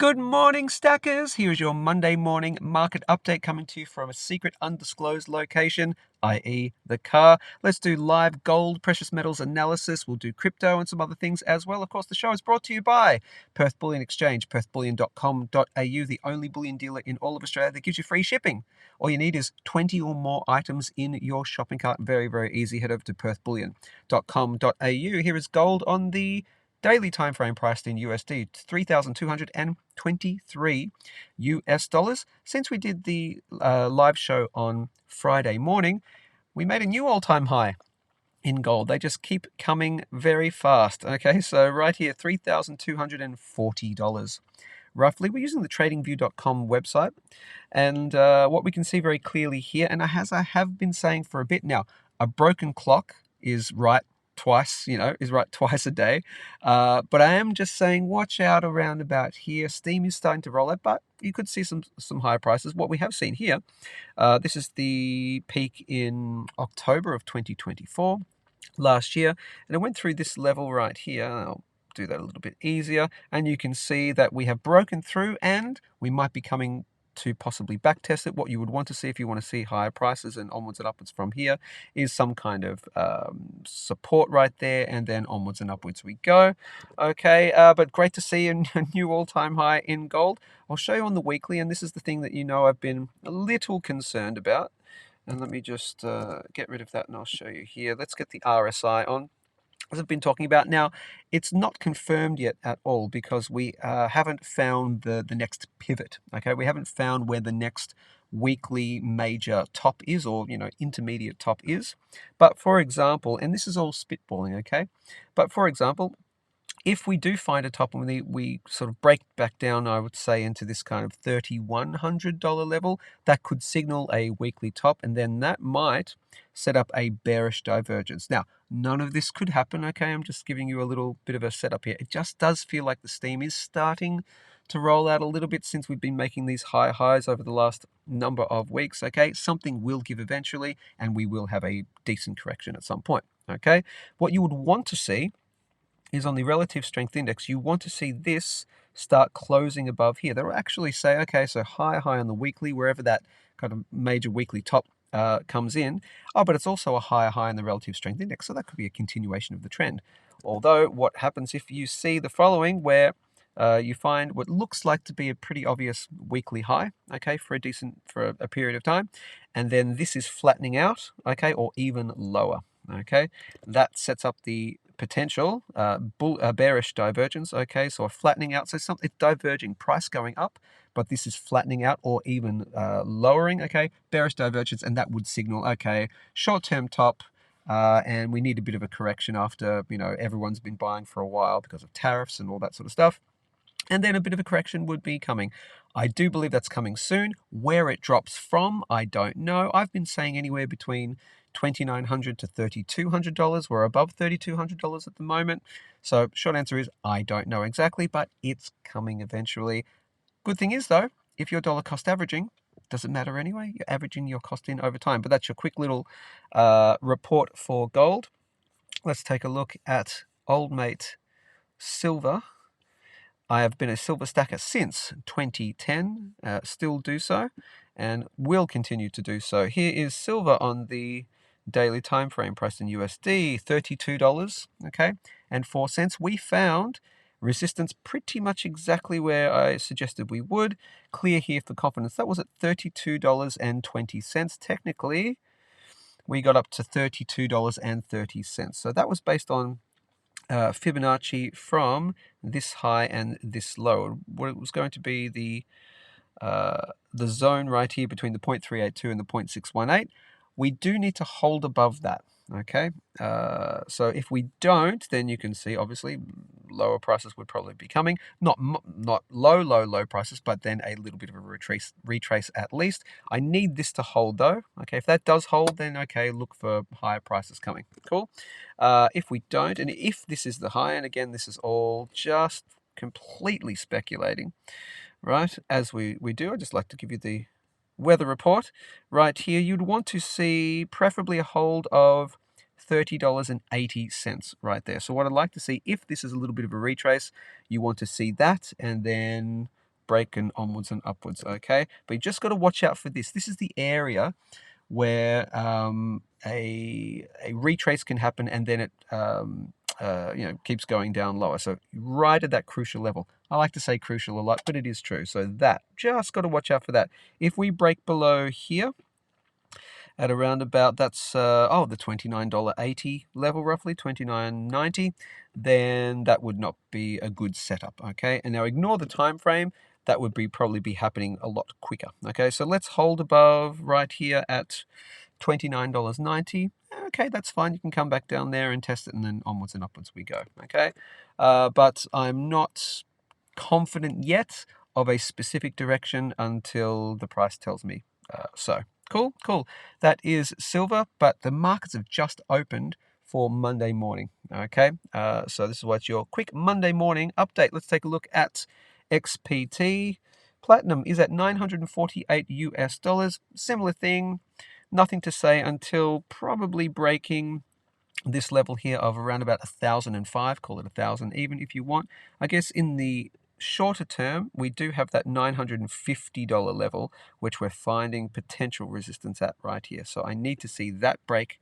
Good morning, stackers. Here is your Monday morning market update coming to you from a secret undisclosed location, i.e. the car. Let's do live gold, precious metals analysis. We'll do crypto and some other things as well. Of course, the show is brought to you by Perth Bullion Exchange, perthbullion.com.au, the only bullion dealer in all of Australia that gives you free shipping. All you need is 20 or more items in your shopping cart. Very, very easy. Head over to perthbullion.com.au. Here is gold on the daily time frame priced in USD, $3,223 US dollars. Since we did the live show on Friday morning, we made a new all-time high in gold. They just keep coming very fast. Okay, so right here, $3,240 roughly. We're using the tradingview.com website, and what we can see very clearly here, and as I have been saying for a bit now, a broken clock is right twice, is right twice a day. But I am just saying, watch out around about here. Steam is starting to roll out, but you could see some higher prices. What we have seen here, this is the peak in October of 2024 last year, and it went through this level right here. I'll do that a little bit easier, and you can see that we have broken through, and we might be coming to possibly backtest it. What you would want to see if you want to see higher prices and onwards and upwards from here is some kind of support right there, and then onwards and upwards we go. Okay, but great to see a new all-time high in gold. I'll show you on the weekly, and this is the thing that I've been a little concerned about. And let me just get rid of that, and I'll show you here. Let's get the RSI on. As I've been talking about now, it's not confirmed yet at all because we haven't found the next pivot. Okay, we haven't found where the next weekly major top is, or intermediate top is. But for example, and this is all spitballing, okay, but for example, if we do find a top and we sort of break back down, I would say, into this kind of $3,100 level, that could signal a weekly top, and then that might set up a bearish divergence. Now, none of this could happen, okay? I'm just giving you a little bit of a setup here. It just does feel like the steam is starting to roll out a little bit since we've been making these high highs over the last number of weeks, okay? Something will give eventually, and we will have a decent correction at some point, okay? What you would want to see is on the relative strength index, you want to see this start closing above here. That will actually say, okay, so high on the weekly, wherever that kind of major weekly top comes in. Oh, but it's also a high in the relative strength index, so that could be a continuation of the trend. Although, what happens if you see the following, where you find what looks like to be a pretty obvious weekly high, okay, for a period of time, and then this is flattening out, okay, or even lower, okay, that sets up the potential bearish divergence, okay, so a flattening out, so it's diverging, price going up, but this is flattening out or even lowering, okay, bearish divergence, and that would signal, okay, short-term top, and we need a bit of a correction after, everyone's been buying for a while because of tariffs and all that sort of stuff. And then a bit of a correction would be coming. I do believe that's coming soon. Where it drops from, I don't know. I've been saying anywhere between $2,900 to $3,200. We're above $3,200 at the moment. So short answer is I don't know exactly, but it's coming eventually. Good thing is, though, if you're dollar cost averaging, doesn't matter anyway. You're averaging your cost in over time. But that's your quick little report for gold. Let's take a look at old mate silver. I have been a silver stacker since 2010, still do so, and will continue to do so. Here is silver on the daily time frame, priced in USD, $32, okay, and 4 cents. We found resistance pretty much exactly where I suggested we would. Clear here for confidence. That was at $32.20. Technically, we got up to $32.30. So that was based on Fibonacci from this high and this low. What it was going to be the zone right here between the 0.382 and the 0.618. We do need to hold above that. Okay, so if we don't, then you can see obviously lower prices would probably be coming. Not low prices, but then a little bit of a retrace at least. I need this to hold though. Okay, if that does hold, then okay, look for higher prices coming. Cool. If we don't, and if this is the high, and again, this is all just completely speculating, right? As we do, I just like to give you the weather report right here. You'd want to see preferably a hold of $30.80 right there. So what I'd like to see, if this is a little bit of a retrace, you want to see that, and then break and onwards and upwards, okay? But you just got to watch out for this. This is the area where a retrace can happen, and then it keeps going down lower. So right at that crucial level. I like to say crucial a lot, but it is true. So that, just got to watch out for that. If we break below here at around about, that's the $29.80 level, roughly $29.90, then that would not be a good setup. Okay, and now ignore the time frame. That would probably be happening a lot quicker. Okay, so let's hold above right here at $29.90. Okay, that's fine. You can come back down there and test it, and then onwards and upwards we go. Okay, but I'm not confident yet of a specific direction until the price tells me so. Cool. That is silver, but the markets have just opened for Monday morning. Okay, so this is what's your quick Monday morning update. Let's take a look at XPT. Platinum is at 948 US dollars. Similar thing. Nothing to say until probably breaking this level here of around about 1,005. Call it 1,000 even if you want. I guess in the shorter term, we do have that $950 level, which we're finding potential resistance at right here. So I need to see that break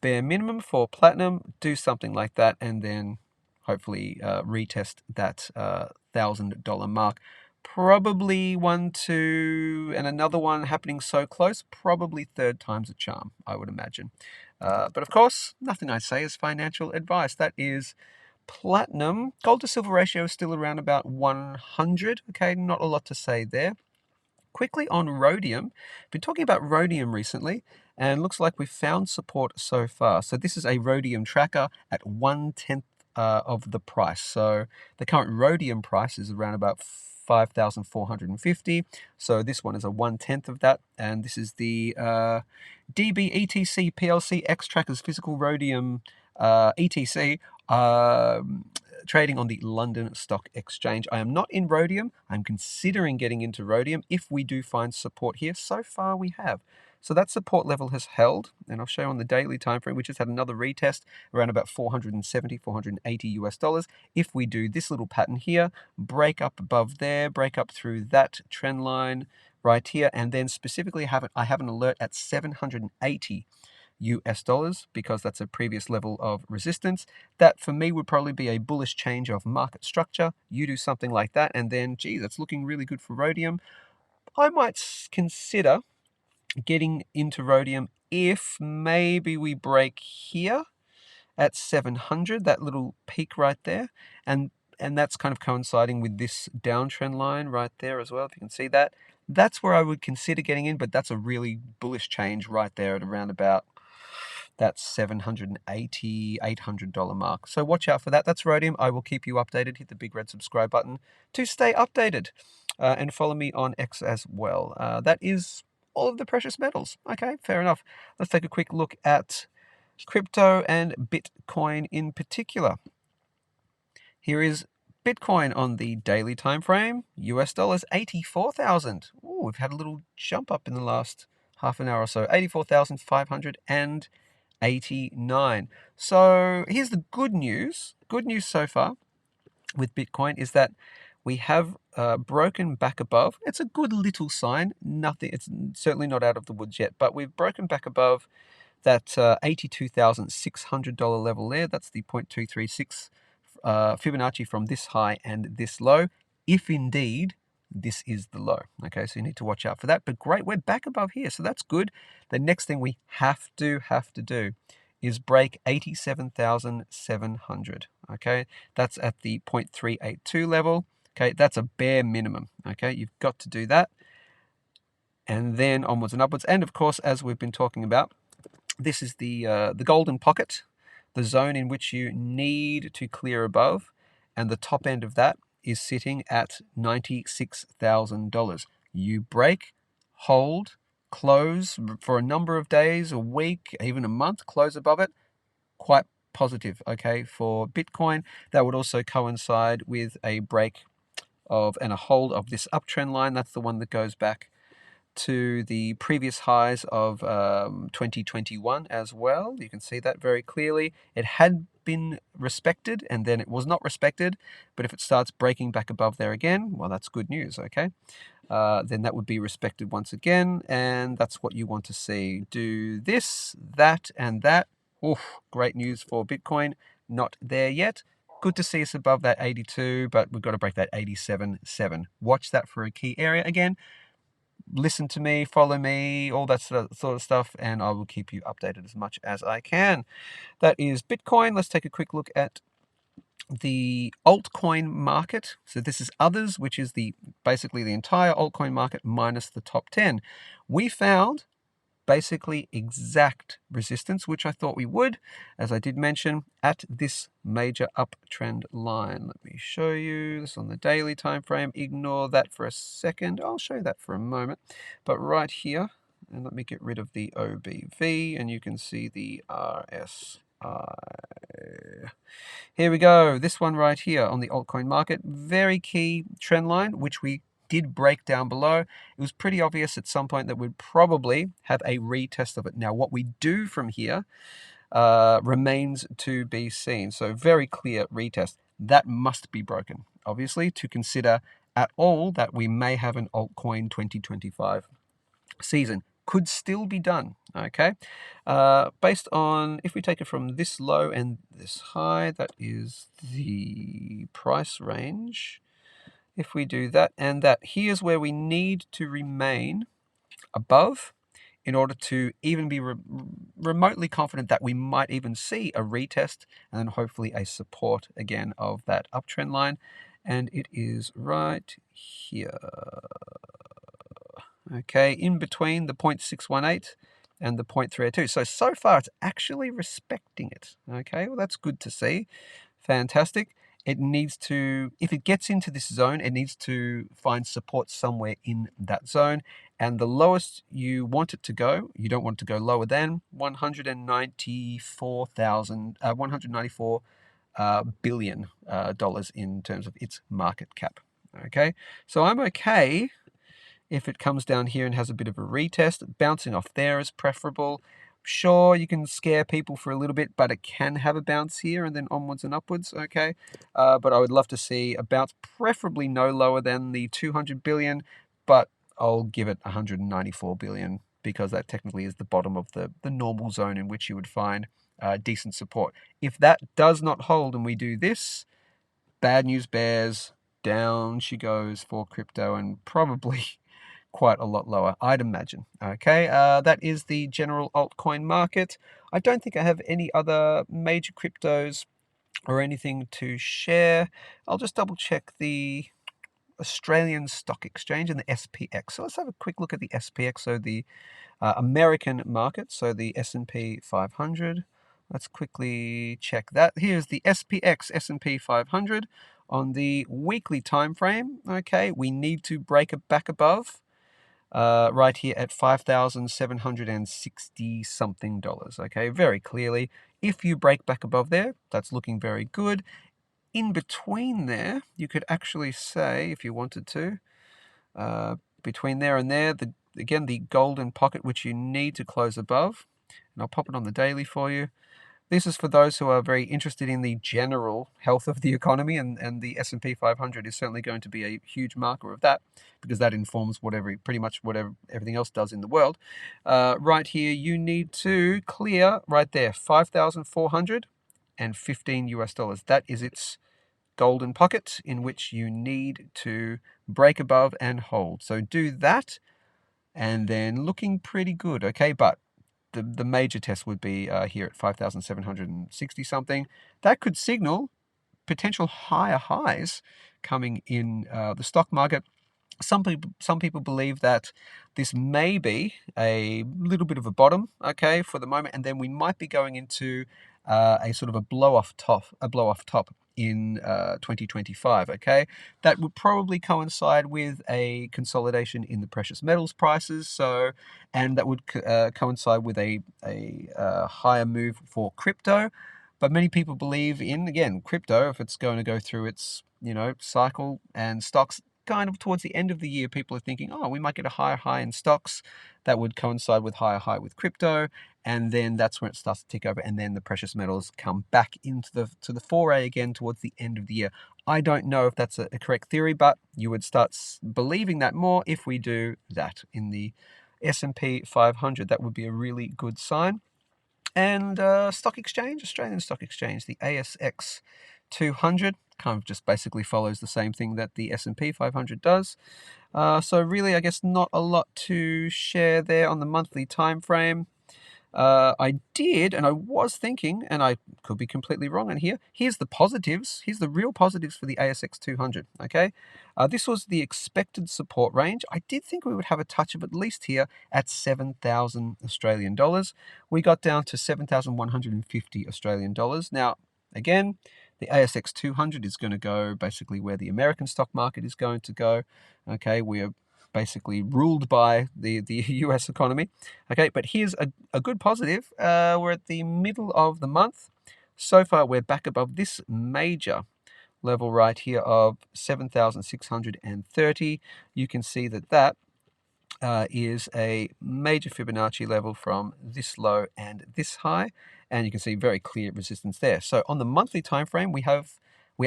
bare minimum for platinum, do something like that, and then hopefully retest that $1,000 mark. Probably 1, 2, and another one happening so close, probably third time's a charm, I would imagine. But of course, nothing I say is financial advice. That is platinum. Gold to silver ratio is still around about 100. Okay, not a lot to say there. Quickly on rhodium, been talking about rhodium recently, and looks like we've found support so far. So this is a rhodium tracker at 1/10 of the price. So the current rhodium price is around about 5,450. So this one is a 1/10 of that, and this is the DBETC PLC X Trackers Physical Rhodium ETC. Trading on the London Stock Exchange. I am not in rhodium. I'm considering getting into rhodium if we do find support here. So far we have. So that support level has held, and I'll show you on the daily time frame. We just had another retest around about 470, 480 US dollars. If we do this little pattern here, break up above there, break up through that trend line right here, and then specifically I have an alert at 780 US dollars, because that's a previous level of resistance. That for me would probably be a bullish change of market structure. You do something like that, and then, geez, that's looking really good for rhodium. I might consider getting into rhodium if maybe we break here at 700, that little peak right there, and that's kind of coinciding with this downtrend line right there as well, if you can see that. That's where I would consider getting in, but that's a really bullish change right there at around about that $780, $800 mark. So watch out for that. That's rhodium. I will keep you updated. Hit the big red subscribe button to stay updated, and follow me on X as well. That is all of the precious metals. Okay, fair enough. Let's take a quick look at crypto and Bitcoin in particular. Here is Bitcoin on the daily time frame. US dollars 84,000. Oh, we've had a little jump up in the last half an hour or so. 84,589. So here's the good news. Good news so far with Bitcoin is that we have broken back above. It's a good little sign. Nothing. It's certainly not out of the woods yet, but we've broken back above that $82,600 level there. That's the 0.236 Fibonacci from this high and this low, if indeed this is the low. Okay, so you need to watch out for that. But great, we're back above here, so that's good. The next thing we have to do is break 87,700. Okay, that's at the 0.382 level. Okay, that's a bare minimum. Okay, you've got to do that, and then onwards and upwards. And of course, as we've been talking about, this is the golden pocket, the zone in which you need to clear above, and the top end of that is sitting at $96,000. You break, hold, close for a number of days, a week, even a month, close above it, quite positive, okay, for Bitcoin. That would also coincide with a break of and a hold of this uptrend line. That's the one that goes back to the previous highs of 2021 as well. You can see that very clearly. It had been respected and then it was not respected, but if it starts breaking back above there again, well, that's good news, okay? Then that would be respected once again, and that's what you want to see. Do this, that, and that. Oof, great news for Bitcoin. Not there yet. Good to see us above that 82, but we've got to break that 87.7. Watch that for a key area. Again, listen to me, follow me, all that sort of stuff, and I will keep you updated as much as I can. That is Bitcoin. Let's take a quick look at the altcoin market. So this is others, which is basically the entire altcoin market minus the top 10. We found basically exact resistance, which I thought we would, as I did mention, at this major uptrend line. Let me show you this on the daily time frame. Ignore that for a second. I'll show you that for a moment. But right here, and let me get rid of the OBV, and you can see the RSI. Here we go. This one right here on the altcoin market. Very key trend line, which we did break down below. It was pretty obvious at some point that we'd probably have a retest of it. Now, what we do from here remains to be seen. So very clear retest. That must be broken, obviously, to consider at all that we may have an altcoin 2025 season. Could still be done, okay? Based on, if we take it from this low and this high, that is the price range. If we do that and that, here's where we need to remain above in order to even be remotely confident that we might even see a retest and then hopefully a support again of that uptrend line. And it is right here. Okay, in between the 0.618 and the 0.302. So far it's actually respecting it. Okay, well, that's good to see. Fantastic. It needs to, if it gets into this zone, it needs to find support somewhere in that zone. And the lowest you want it to go, you don't want it to go lower than $194 billion dollars in terms of its market cap. Okay, so I'm okay if it comes down here and has a bit of a retest. Bouncing off there is preferable. Sure, you can scare people for a little bit, but it can have a bounce here and then onwards and upwards, okay? But I would love to see a bounce, preferably no lower than the 200 billion, but I'll give it 194 billion because that technically is the bottom of the normal zone in which you would find decent support. If that does not hold and we do this, bad news bears, down she goes for crypto and probably quite a lot lower, I'd imagine. Okay, that is the general altcoin market. I don't think I have any other major cryptos or anything to share. I'll just double check the Australian Stock Exchange and the SPX. So let's have a quick look at the SPX, so the American market, so the S&P 500. Let's quickly check that. Here's the SPX S&P 500 on the weekly time frame. Okay, we need to break it back above right here at $5,760 something. Okay, very clearly. If you break back above there, that's looking very good. In between there, you could actually say, if you wanted to, between there and there, again, the golden pocket, which you need to close above. And I'll pop it on the daily for you. This is for those who are very interested in the general health of the economy, and the S&P 500 is certainly going to be a huge marker of that, because that informs pretty much whatever everything else does in the world. Right here, you need to clear right there, 5,415 US dollars. That is its golden pocket in which you need to break above and hold. So do that, and then looking pretty good, okay? But the major test would be here at 5,760 something. That could signal potential higher highs coming in the stock market. Some people believe that this may be a little bit of a bottom, okay, for the moment, and then we might be going into a sort of a blow off top in 2025, okay? That would probably coincide with a consolidation in the precious metals prices, and that would coincide with a higher move for crypto. But many people believe in, again, crypto, if it's going to go through its cycle, and stocks kind of towards the end of the year, people are thinking, oh, we might get a higher high in stocks. That would coincide with higher high with crypto. And then that's when it starts to tick over. And then the precious metals come back into the foray again towards the end of the year. I don't know if that's a correct theory, but you would start believing that more if we do that in the S&P 500. That would be a really good sign. And stock exchange, Australian Stock Exchange, the ASX 200, kind of just basically follows the same thing that the S&P 500 does. So really, I guess not a lot to share there on the monthly time frame. I did, and I was thinking, and I could be completely wrong in here. Here's the positives. Here's the real positives for the ASX 200, okay? This was the expected support range. I did think we would have a touch of at least here at 7,000 Australian dollars. We got down to 7,150 Australian dollars. Now, again, the ASX 200 is going to go basically where the American stock market is going to go, okay? We are basically ruled by the US economy. Okay, but here's a good positive. We're at the middle of the month. So far, we're back above this major level right here of 7,630. You can see that is a major Fibonacci level from this low and this high, and you can see very clear resistance there. So on the monthly time frame, we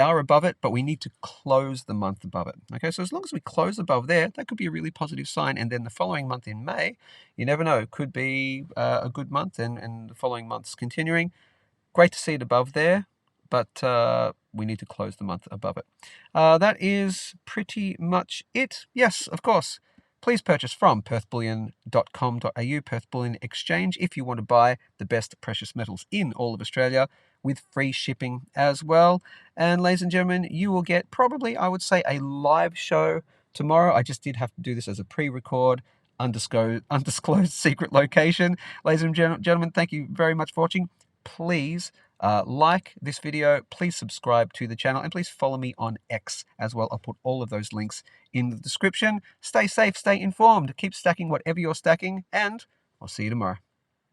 are above it, but we need to close the month above it. Okay, so as long as we close above there, that could be a really positive sign. And then the following month in May, you never know, could be a good month, and the following months continuing. Great to see it above there, but we need to close the month above it. That is pretty much it. Yes, of course. Please purchase from perthbullion.com.au, Perth Bullion Exchange, if you want to buy the best precious metals in all of Australia, with free shipping as well. And ladies and gentlemen, you will get probably, I would say, a live show tomorrow. I just did have to do this as a pre-record, undisclosed secret location. Ladies and gentlemen, thank you very much for watching. Please like this video, please subscribe to the channel, and please follow me on X as well. I'll put all of those links in the description. Stay safe, stay informed, keep stacking whatever you're stacking, and I'll see you tomorrow.